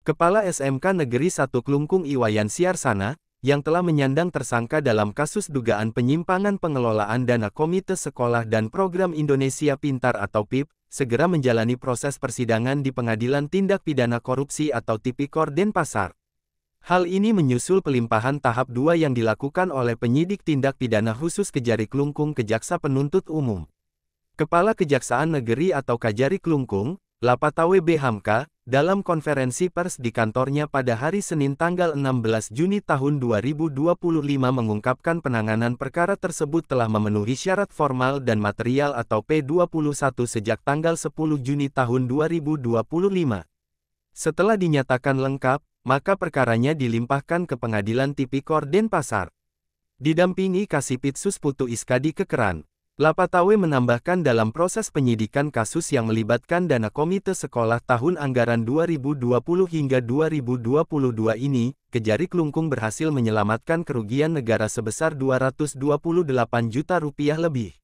Kepala SMK Negeri 1 Klungkung Iwayan Siarsana, yang telah menyandang tersangka dalam kasus dugaan penyimpangan pengelolaan dana Komite Sekolah dan Program Indonesia Pintar atau PIP, segera menjalani proses persidangan di Pengadilan Tindak Pidana Korupsi atau Tipikor Denpasar. Hal ini menyusul pelimpahan tahap 2 yang dilakukan oleh penyidik tindak pidana khusus Kejari Klungkung ke Jaksa Penuntut Umum. Kepala Kejaksaan Negeri atau Kajari Klungkung, Lapatawe B. Hamka, dalam konferensi pers di kantornya pada hari Senin tanggal 16 Juni tahun 2025 mengungkapkan penanganan perkara tersebut telah memenuhi syarat formal dan material atau P21 sejak tanggal 10 Juni tahun 2025. Setelah dinyatakan lengkap, maka perkaranya dilimpahkan ke Pengadilan Tipikor Denpasar. Didampingi Kasipitsus Putu Iskadi Kekeran, Lapatawe menambahkan dalam proses penyidikan kasus yang melibatkan dana Komite Sekolah tahun anggaran 2020 hingga 2022 ini, Kejari Klungkung berhasil menyelamatkan kerugian negara sebesar Rp228 juta lebih.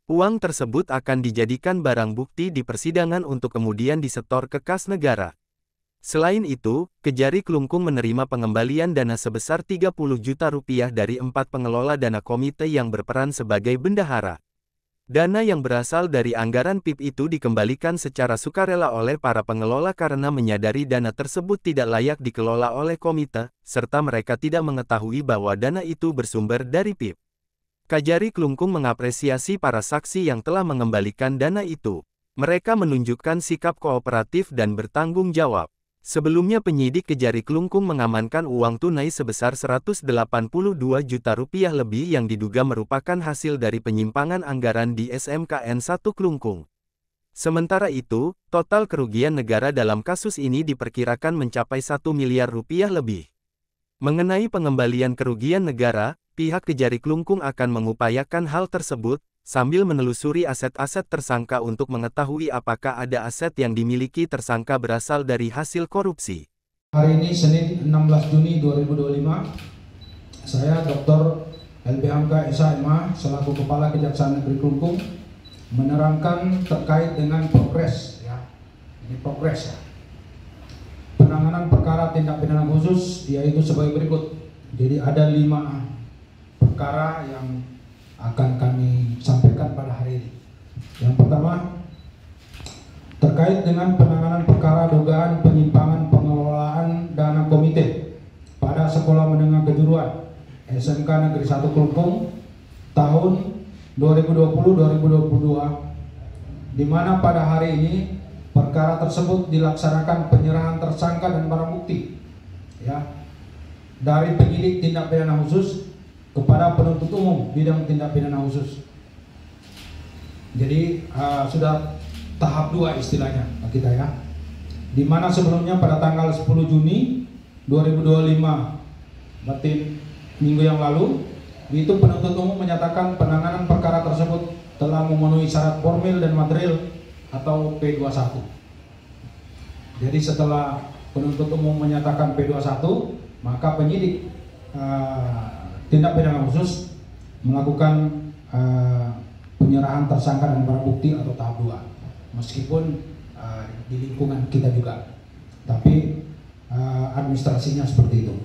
Uang tersebut akan dijadikan barang bukti di persidangan untuk kemudian disetor ke kas negara. Selain itu, Kejari Klungkung menerima pengembalian dana sebesar Rp30 juta dari 4 pengelola dana komite yang berperan sebagai bendahara. Dana yang berasal dari anggaran PIP itu dikembalikan secara sukarela oleh para pengelola karena menyadari dana tersebut tidak layak dikelola oleh komite, serta mereka tidak mengetahui bahwa dana itu bersumber dari PIP. Kajari Klungkung mengapresiasi para saksi yang telah mengembalikan dana itu. Mereka menunjukkan sikap kooperatif dan bertanggung jawab. Sebelumnya penyidik Kejari Klungkung mengamankan uang tunai sebesar Rp182 juta lebih yang diduga merupakan hasil dari penyimpangan anggaran di SMKN 1 Klungkung. Sementara itu, total kerugian negara dalam kasus ini diperkirakan mencapai Rp1 miliar lebih. Mengenai pengembalian kerugian negara, pihak Kejari Klungkung akan mengupayakan hal tersebut, sambil menelusuri aset-aset tersangka untuk mengetahui apakah ada aset yang dimiliki tersangka berasal dari hasil korupsi. Hari ini Senin 16 Juni 2025, saya Dr. LB Hamka SHMA selaku Kepala Kejaksaan Negeri Klungkung menerangkan terkait dengan progres, ya, ini progres ya, penanganan perkara tindak pidana khusus yaitu sebagai berikut. Jadi ada 5 perkara yang akan kami sampaikan pada hari ini. Yang pertama, terkait dengan penanganan perkara dugaan penyimpangan pengelolaan dana komite pada Sekolah Menengah Kejuruan SMK Negeri 1 Klungkung tahun 2020-2022, di mana pada hari ini perkara tersebut dilaksanakan penyerahan tersangka dan barang bukti, ya, dari penyidik tindak pidana khusus kepada penuntut umum bidang tindak pidana khusus. Jadi sudah tahap 2 istilahnya kita, ya. Di mana sebelumnya pada tanggal 10 Juni 2025, berarti minggu yang lalu, itu penuntut umum menyatakan penanganan perkara tersebut telah memenuhi syarat formil dan material atau P21. Jadi setelah penuntut umum menyatakan P21, maka penyidik tindak pidana khusus melakukan penyerahan tersangka dan barang bukti atau tahap 2, meskipun di lingkungan kita juga, tapi administrasinya seperti itu.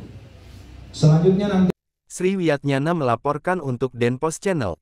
Selanjutnya nanti Sri Wiyatnyana melaporkan untuk Denpos Channel.